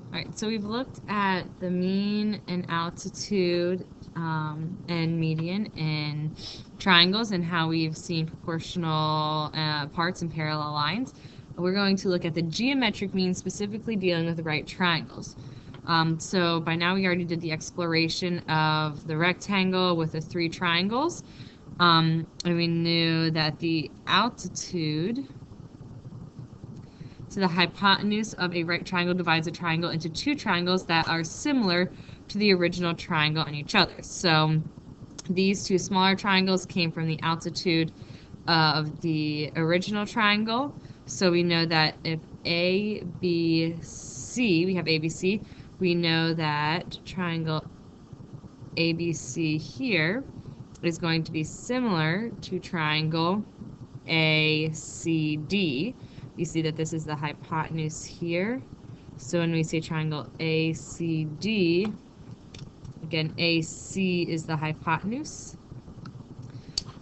Alright, so we've looked at the mean and altitude and median in triangles and how we've seen proportional parts and parallel lines. We're going to look at the geometric mean, specifically dealing with right triangles. So by now we already did the exploration of the rectangle with the three triangles, and we knew that the altitude to the hypotenuse of a right triangle divides a triangle into two triangles that are similar to the original triangle and each other. So these two smaller triangles came from the altitude of the original triangle. So we know that if A, B, C, we have ABC, we know that triangle ABC here is going to be similar to triangle ACD. You see that this is the hypotenuse here. So when we say triangle ACD, again, AC is the hypotenuse.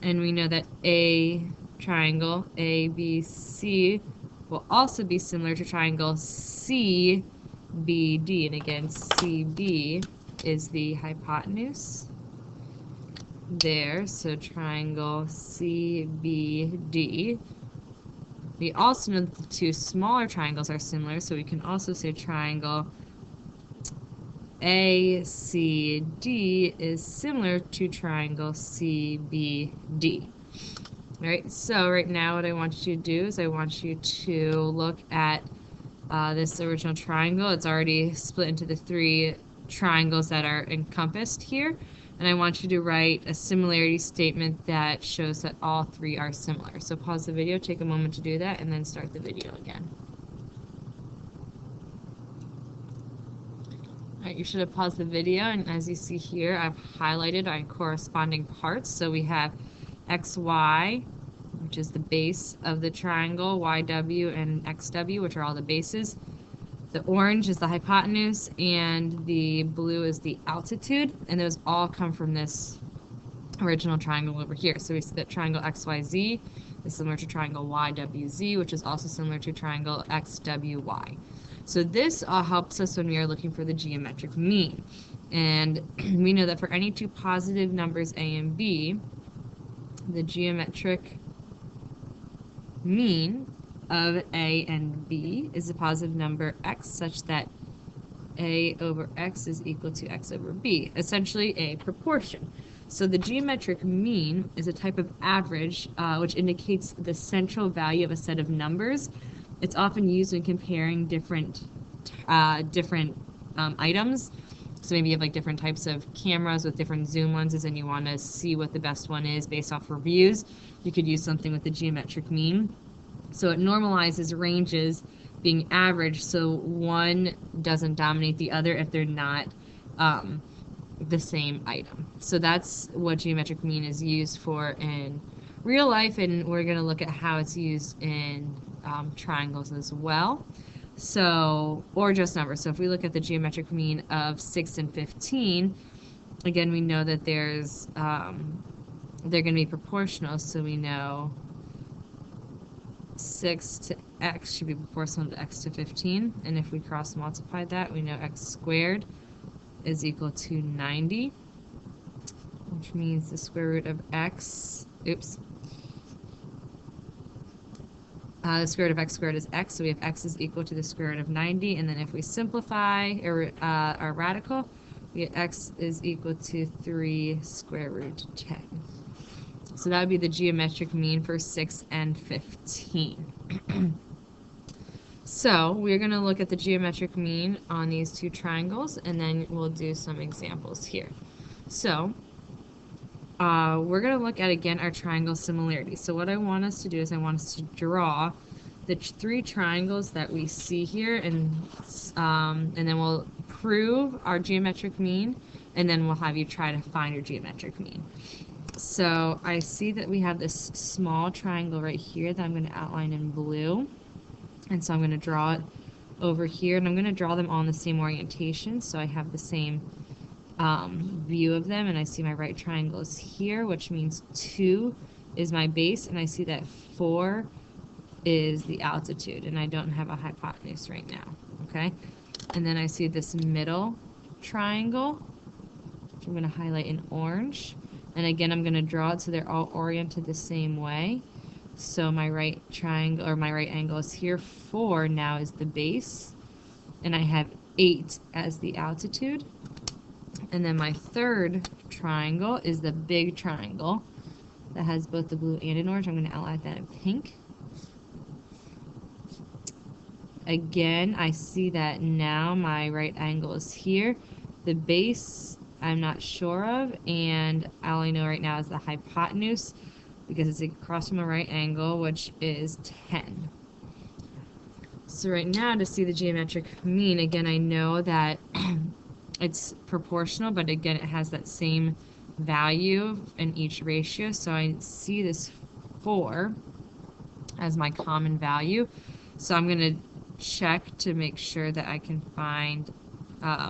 And we know that A triangle ABC will also be similar to triangle CBD. And again, CB is the hypotenuse there. So triangle CBD. We also know that the two smaller triangles are similar, so we can also say triangle ACD is similar to triangle CBD. All right, so right now what I want you to do is I want you to look at this original triangle. It's already split into the three triangles that are encompassed here. And I want you to write a similarity statement that shows that all three are similar. So pause the video, take a moment to do that, and then start the video again. Alright, you should have paused the video, and as you see here, I've highlighted our corresponding parts. So we have XY, which is the base of the triangle, YW and XW, which are all the bases. The orange is the hypotenuse, and the blue is the altitude, and those all come from this original triangle over here. So we see that triangle XYZ is similar to triangle YWZ, which is also similar to triangle XWY. So this all helps us when we are looking for the geometric mean. And we know that for any two positive numbers A and B, the geometric mean of A and B is a positive number x, such that A over x is equal to x over B, essentially a proportion. So the geometric mean is a type of average which indicates the central value of a set of numbers. It's often used when comparing different items. So maybe you have like different types of cameras with different zoom lenses and you want to see what the best one is based off reviews. You could use something with the geometric mean. So it normalizes ranges being average, so one doesn't dominate the other if they're not the same item. So that's what geometric mean is used for in real life, and we're going to look at how it's used in triangles as well. So, or just numbers. So if we look at the geometric mean of 6 and 15, again, we know that there's they're going to be proportional, so we know 6 to x should be proportional to x to 15, and if we cross multiply that, we know x squared is equal to 90, which means the square root of x, the square root of x squared is x, so we have x is equal to the square root of 90, and then if we simplify our radical, we get x is equal to 3 square root 10. So that would be the geometric mean for 6 and 15. So we're going to look at the geometric mean on these two triangles, and then we'll do some examples here. So we're going to look at, again, our triangle similarity. So what I want us to do is I want us to draw the three triangles that we see here, and then we'll prove our geometric mean, and then we'll have you try to find your geometric mean. So I see that we have this small triangle right here that I'm going to outline in blue. And so I'm going to draw it over here, and I'm going to draw them all in the same orientation, so I have the same view of them, and I see my right triangle is here, which means 2 is my base, and I see that 4 is the altitude, and I don't have a hypotenuse right now, okay? And then I see this middle triangle, which I'm going to highlight in orange. And again, I'm going to draw it so they're all oriented the same way. So my right triangle, or my right angle is here. 4 now is the base. And I have 8 as the altitude. And then my third triangle is the big triangle that has both the blue and an orange. I'm going to outline that in pink. Again, I see that now my right angle is here. The base I'm not sure of, and all I know right now is the hypotenuse because it's across from a right angle, which is 10. So right now, to see the geometric mean, again, I know that it's proportional, but again, it has that same value in each ratio. So I see this 4 as my common value. So I'm going to check to make sure that I can find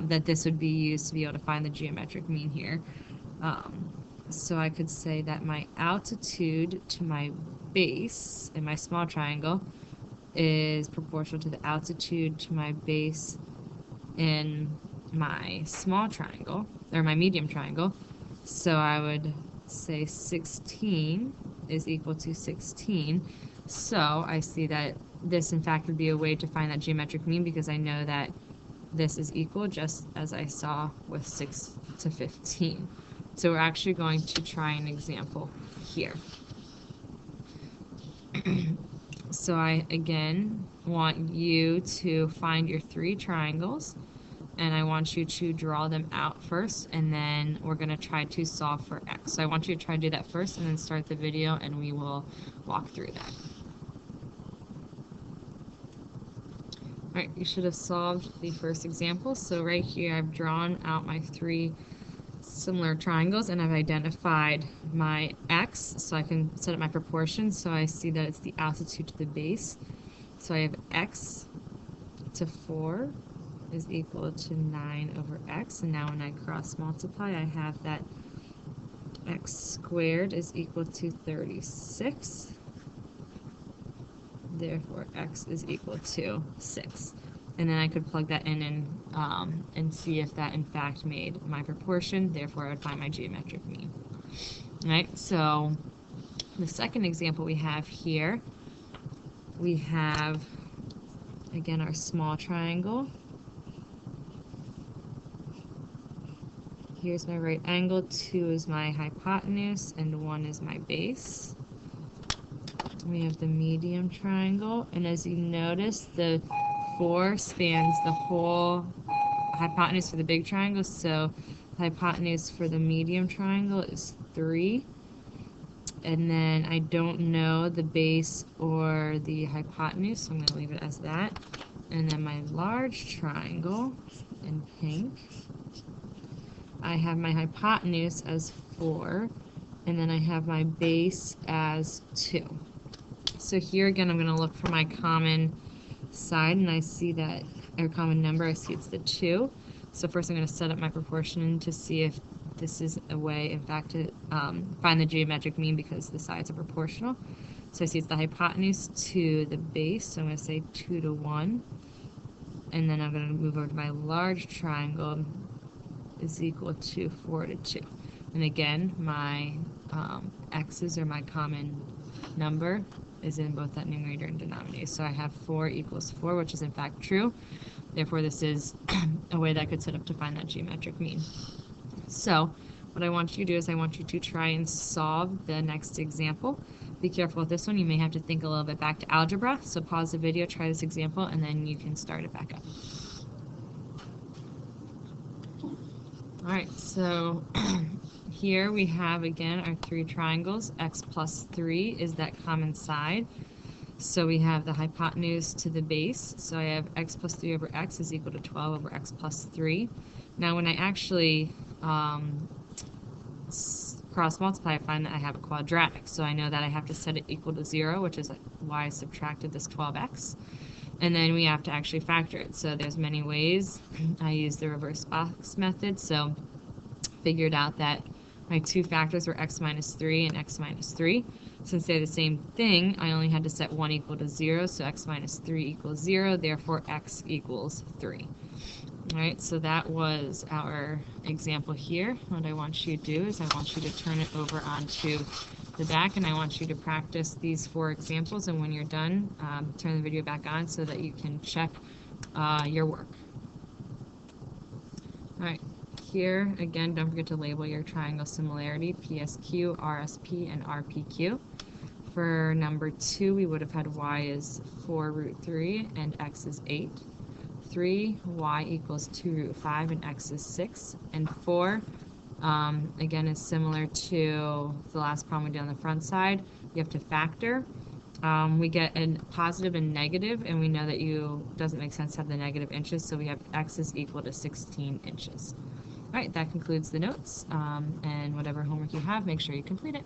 that this would be used to be able to find the geometric mean here. So I could say that my altitude to my base in my small triangle is proportional to the altitude to my base in my small triangle, or my medium triangle. So I would say 16 is equal to 16. So I see that this, in fact, would be a way to find that geometric mean because I know that this is equal, just as I saw with 6 to 15. So we're actually going to try an example here. So I, again, want you to find your 3 triangles, and I want you to draw them out first, and then we're going to try to solve for x. So I want you to try to do that first, and then start the video, and we will walk through that. Alright, you should have solved the first example. So right here I've drawn out my 3 similar triangles and I've identified my x, so I can set up my proportions. So I see that it's the altitude to the base. So I have x to 4 is equal to 9 over x, and now when I cross multiply I have that x squared is equal to 36. Therefore, x is equal to 6. And then I could plug that in and see if that in fact made my proportion. Therefore, I would find my geometric mean. All right, so the second example we have here, we have, again, our small triangle. Here's my right angle, 2 is my hypotenuse, and 1 is my base. We have the medium triangle, and as you notice, the 4 spans the whole hypotenuse for the big triangle, so the hypotenuse for the medium triangle is 3. And then I don't know the base or the hypotenuse, so I'm going to leave it as that. And then my large triangle in pink, I have my hypotenuse as 4, and then I have my base as 2. So here again, I'm going to look for my common side, and I see that, or common number, I see it's the 2. So first I'm going to set up my proportion to see if this is a way, in fact, to find the geometric mean because the sides are proportional. So I see it's the hypotenuse to the base, so I'm going to say 2 to 1. And then I'm going to move over to my large triangle is equal to 4 to 2. And again, my x's, or my common number, is in both that numerator and denominator. So I have 4 equals 4, which is in fact true. Therefore, this is a way that I could set up to find that geometric mean. So what I want you to do is I want you to try and solve the next example. Be careful with this one. You may have to think a little bit back to algebra. So pause the video, try this example, and then you can start it back up. All right, so here we have, again, our 3 triangles. X plus 3 is that common side. So we have the hypotenuse to the base. So I have x plus 3 over x is equal to 12 over x plus 3. Now when I actually cross multiply, I find that I have a quadratic. So I know that I have to set it equal to 0, which is why I subtracted this 12x. And then we have to actually factor it. So there's many ways. I use the reverse box method. So figured out that my 2 factors were x minus 3 and x minus 3. since they're the same thing, I only had to set 1 equal to 0, so x minus 3 equals 0, therefore x equals 3. Alright, so that was our example here. What I want you to do is I want you to turn it over onto the back, and I want you to practice these 4 examples, and when you're done, turn the video back on so that you can check your work. Alright, here, again, don't forget to label your triangle similarity, PSQ, RSP, and RPQ. For number 2, we would have had y is 4 root 3 and x is 8. 3, y equals 2 root 5 and x is 6. And 4, again, is similar to the last problem we did on the front side. You have to factor. We get a positive and negative, and we know that doesn't make sense to have the negative inches, so we have x is equal to 16 inches. All right, that concludes the notes, and whatever homework you have, make sure you complete it.